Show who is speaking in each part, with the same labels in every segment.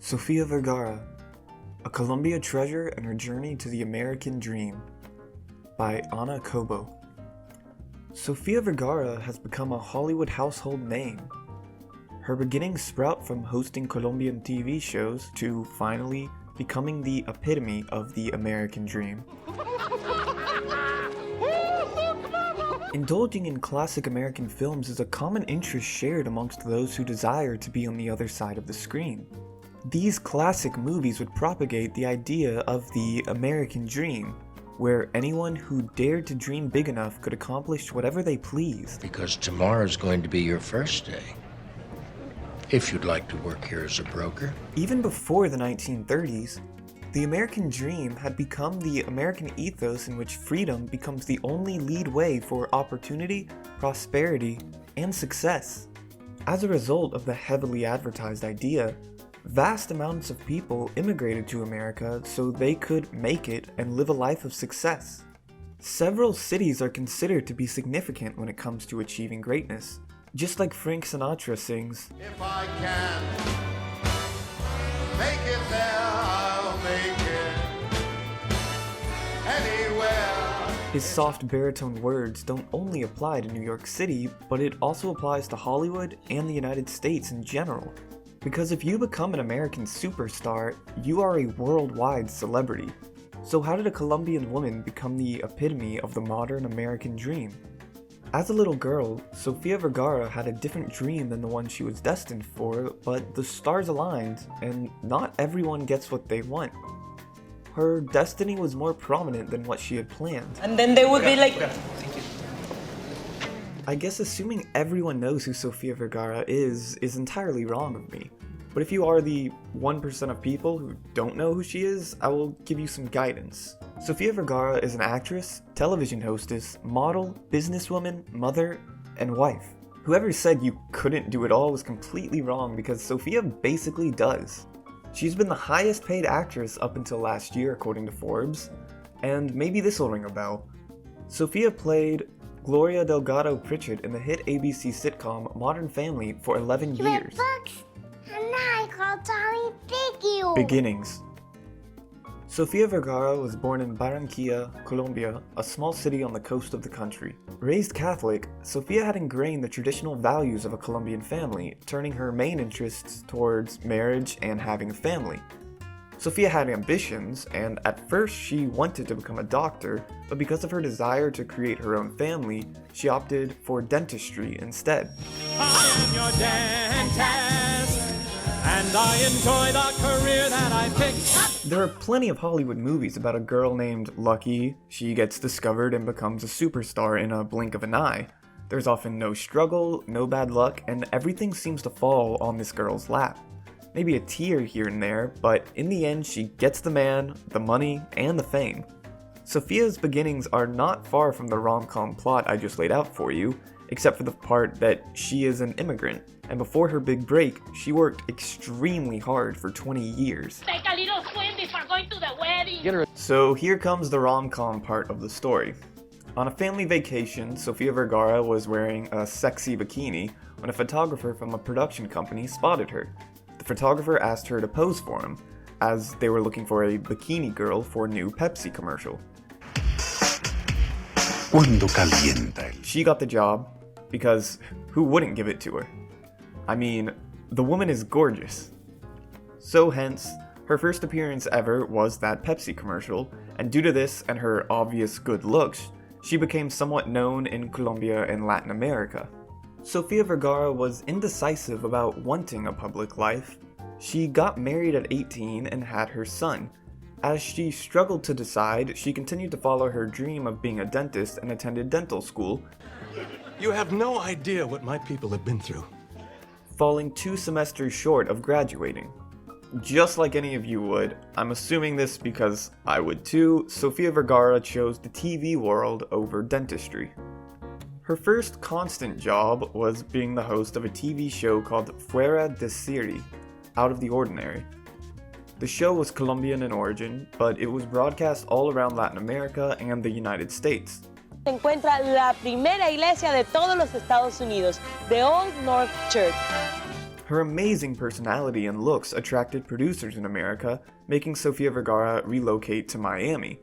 Speaker 1: Sofia Vergara, A Colombia Treasure and Her Journey to the American Dream by Ana Cobo. Sofia Vergara has become a Hollywood household name. Her beginnings sprout from hosting Colombian TV shows to finally becoming the epitome of the American dream. Indulging in classic American films is a common interest shared amongst those who desire to be on the other side of the screen. These classic movies would propagate the idea of the American dream, where anyone who dared to dream big enough could accomplish whatever they pleased.
Speaker 2: Because tomorrow's going to be your first day. If you'd like to work here as a broker.
Speaker 1: Even before the 1930s, the American dream had become the American ethos in which freedom becomes the only lead way for opportunity, prosperity, and success. As a result of the heavily advertised idea, vast amounts of people immigrated to America so they could make it and live a life of success. Several cities are considered to be significant when it comes to achieving greatness, just like Frank Sinatra sings,
Speaker 3: "If I can make it there, I'll make it anywhere."
Speaker 1: His soft baritone words don't only apply to New York City, but it also applies to Hollywood and the United States in general. Because if you become an American superstar, you are a worldwide celebrity. So how did a Colombian woman become the epitome of the modern American dream? As a little girl, Sofia Vergara had a different dream than the one she was destined for, but the stars aligned, and not everyone gets what they want. Her destiny was more prominent than what she had planned.
Speaker 4: And then they would be like...
Speaker 1: I guess assuming everyone knows who Sofia Vergara is entirely wrong of me. But if you are the 1% of people who don't know who she is, I will give you some guidance. Sofia Vergara is an actress, television hostess, model, businesswoman, mother, and wife. Whoever said you couldn't do it all was completely wrong because Sofia basically does. She's been the highest paid actress up until last year according to Forbes, and maybe this will ring a bell. Sofia played Gloria Delgado-Pritchett in the hit ABC sitcom Modern Family for 11 years.
Speaker 5: You read books? And I called Tommy Thank you.
Speaker 1: Beginnings. Sofia Vergara was born in Barranquilla, Colombia, a small city on the coast of the country. Raised Catholic, Sofia had ingrained the traditional values of a Colombian family, turning her main interests towards marriage and having a family. Sofia had ambitions, and at first she wanted to become a doctor, but because of her desire to create her own family, she opted for dentistry instead.
Speaker 6: I am your dentist, and I enjoy the career that I picked.
Speaker 1: There are plenty of Hollywood movies about a girl named Lucky. She gets discovered and becomes a superstar in a blink of an eye. There's often no struggle, no bad luck, and everything seems to fall on this girl's lap. Maybe a tear here and there, but in the end she gets the man, the money, and the fame. Sofia's beginnings are not far from the rom-com plot I just laid out for you, except for the part that she is an immigrant, and before her big break, she worked extremely hard for 20 years.
Speaker 7: Take a little swim before going to the wedding.
Speaker 1: So here comes the rom-com part of the story. On a family vacation, Sofia Vergara was wearing a sexy bikini when a photographer from a production company spotted her. The photographer asked her to pose for him, as they were looking for a bikini girl for a new Pepsi commercial.
Speaker 8: Cuando calienta.
Speaker 1: She got the job, because who wouldn't give it to her? I mean, the woman is gorgeous. So hence, her first appearance ever was that Pepsi commercial, and due to this and her obvious good looks, she became somewhat known in Colombia and Latin America. Sofia Vergara was indecisive about wanting a public life. She got married at 18 and had her son. As she struggled to decide, she continued to follow her dream of being a dentist and attended dental school.
Speaker 6: You have no idea what my people have been through.
Speaker 1: Falling 2 semesters short of graduating. Just like any of you would, I'm assuming this because I would too, Sofia Vergara chose the TV world over dentistry. Her first constant job was being the host of a TV show called Fuera de Serie, Out of the Ordinary. The show was Colombian in origin, but it was broadcast all around Latin America and the United States.
Speaker 4: Se encuentra la primera iglesia de todos los Estados Unidos, the Old North Church.
Speaker 1: Her amazing personality and looks attracted producers in America, making Sofia Vergara relocate to Miami,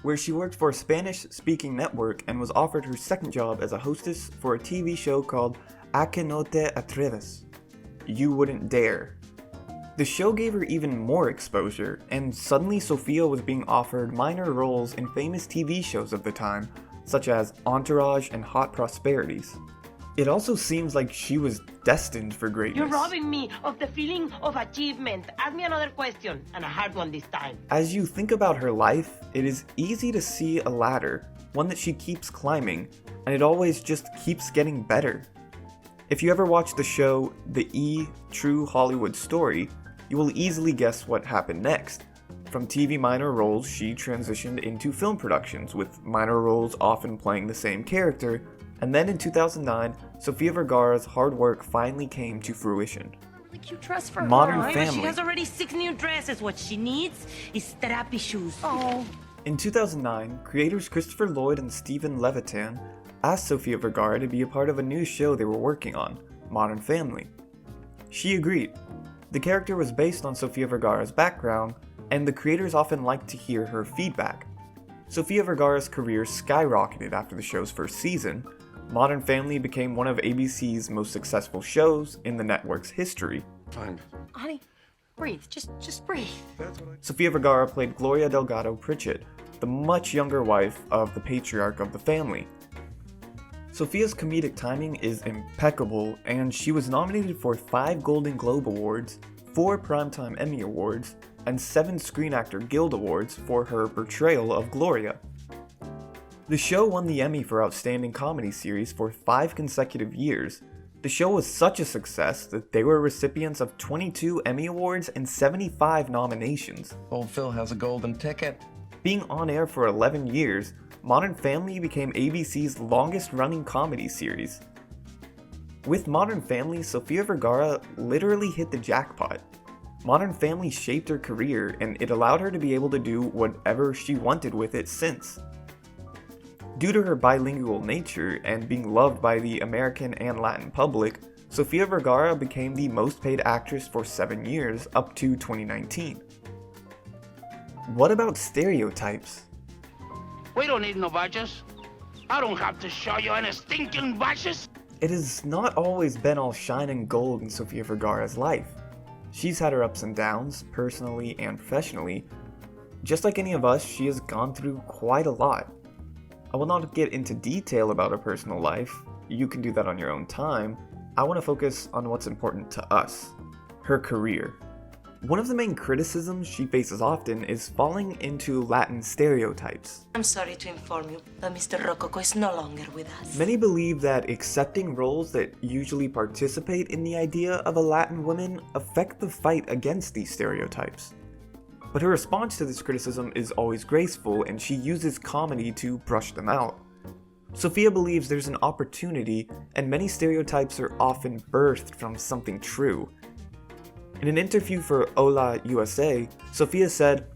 Speaker 1: where she worked for a Spanish-speaking network and was offered her second job as a hostess for a TV show called A que no te atreves, You Wouldn't Dare. The show gave her even more exposure, and suddenly Sofia was being offered minor roles in famous TV shows of the time, such as Entourage and Hot Prosperities. It also seems like she was destined for greatness.
Speaker 7: You're robbing me of the feeling of achievement. Ask me another question, and a hard one this time.
Speaker 1: As you think about her life, it is easy to see a ladder, one that she keeps climbing, and it always just keeps getting better. If you ever watch the show The True Hollywood Story, you will easily guess what happened next. From TV minor roles, she transitioned into film productions, with minor roles often playing the same character, and then in 2009, Sofia Vergara's hard work finally came to fruition.
Speaker 7: A cute dress for
Speaker 1: Modern
Speaker 7: her.
Speaker 1: Family.
Speaker 7: She has already 6 new dresses. What she needs is therapy shoes. Oh.
Speaker 1: In 2009, creators Christopher Lloyd and Stephen Levitan asked Sofia Vergara to be a part of a new show they were working on, Modern Family. She agreed. The character was based on Sofia Vergara's background, and the creators often liked to hear her feedback. Sofia Vergara's career skyrocketed after the show's first season. Modern Family became one of ABC's most successful shows in the network's history.
Speaker 2: Fine.
Speaker 7: Honey, breathe. Just breathe.
Speaker 1: Sofia Vergara played Gloria Delgado-Pritchett, the much younger wife of the patriarch of the family. Sofia's comedic timing is impeccable, and she was nominated for 5 Golden Globe Awards, 4 Primetime Emmy Awards, and 7 Screen Actor Guild Awards for her portrayal of Gloria. The show won the Emmy for Outstanding Comedy Series for 5 consecutive years. The show was such a success that they were recipients of 22 Emmy Awards and 75 nominations.
Speaker 9: Old Phil has a golden ticket.
Speaker 1: Being on air for 11 years, Modern Family became ABC's longest-running comedy series. With Modern Family, Sofia Vergara literally hit the jackpot. Modern Family shaped her career, and it allowed her to be able to do whatever she wanted with it since. Due to her bilingual nature and being loved by the American and Latin public, Sofia Vergara became the most paid actress for 7 years, up to 2019. What about Stereotypes?
Speaker 10: We don't need no badges. I don't have to show you any stinking badges.
Speaker 1: It has not always been all shine and gold in Sofia Vergara's life. She's had her ups and downs, personally and professionally. Just like any of us, she has gone through quite a lot. I will not get into detail about her personal life. You can do that on your own time. I want to focus on what's important to us, her career. One of the main criticisms she faces often is falling into Latin stereotypes.
Speaker 4: I'm sorry to inform you, but Mr. Rococo is no longer with us.
Speaker 1: Many believe that accepting roles that usually participate in the idea of a Latin woman affect the fight against these stereotypes. But her response to this criticism is always graceful, and she uses comedy to brush them out. Sofia believes there's an opportunity, and many stereotypes are often birthed from something true. In an interview for Hola USA, Sofia said,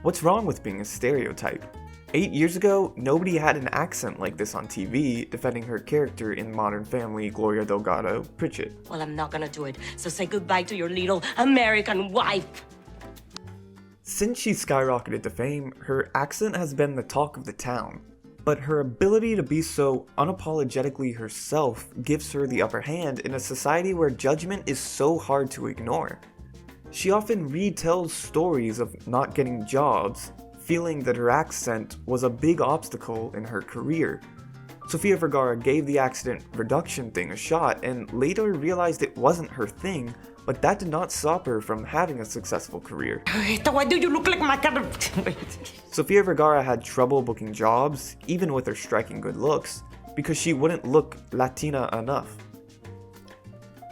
Speaker 1: "What's wrong with being a stereotype? 8 years ago, nobody had an accent like this on TV," defending her character in Modern Family, Gloria Delgado-Pritchett.
Speaker 4: Well, I'm not gonna do it, so say goodbye to your little American wife.
Speaker 1: Since she skyrocketed to fame, her accent has been the talk of the town. But her ability to be so unapologetically herself gives her the upper hand in a society where judgment is so hard to ignore. She often retells stories of not getting jobs, feeling that her accent was a big obstacle in her career. Sofia Vergara gave the accent reduction thing a shot and later realized it wasn't her thing, but that did not stop her from having a successful career.
Speaker 7: Why do you look like my kind of...
Speaker 1: Sofia Vergara had trouble booking jobs, even with her striking good looks, because she wouldn't look Latina enough.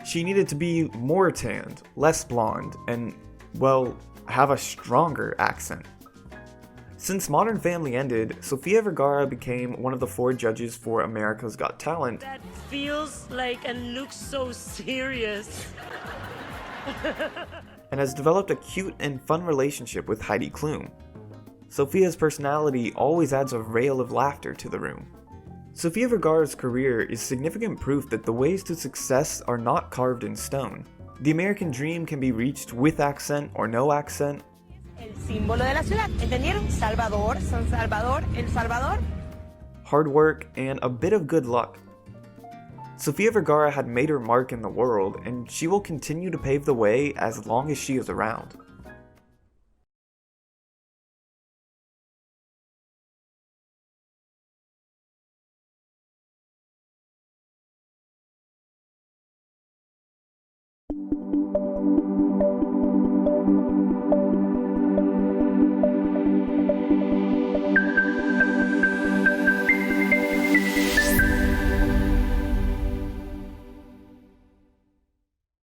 Speaker 1: She needed to be more tanned, less blonde, and well, have a stronger accent. Since Modern Family ended, Sofia Vergara became one of the 4 judges for America's Got Talent.
Speaker 11: That feels like and looks so serious.
Speaker 1: And has developed a cute and fun relationship with Heidi Klum. Sofia's personality always adds a veil of laughter to the room. Sofia Vergara's career is significant proof that the ways to success are not carved in stone. The American dream can be reached with accent or no accent.
Speaker 4: El símbolo de la ciudad, ¿entendieron? Salvador, San Salvador, El Salvador.
Speaker 1: Hard work, and a bit of good luck. Sofia Vergara had made her mark in the world, and she will continue to pave the way as long as she is around.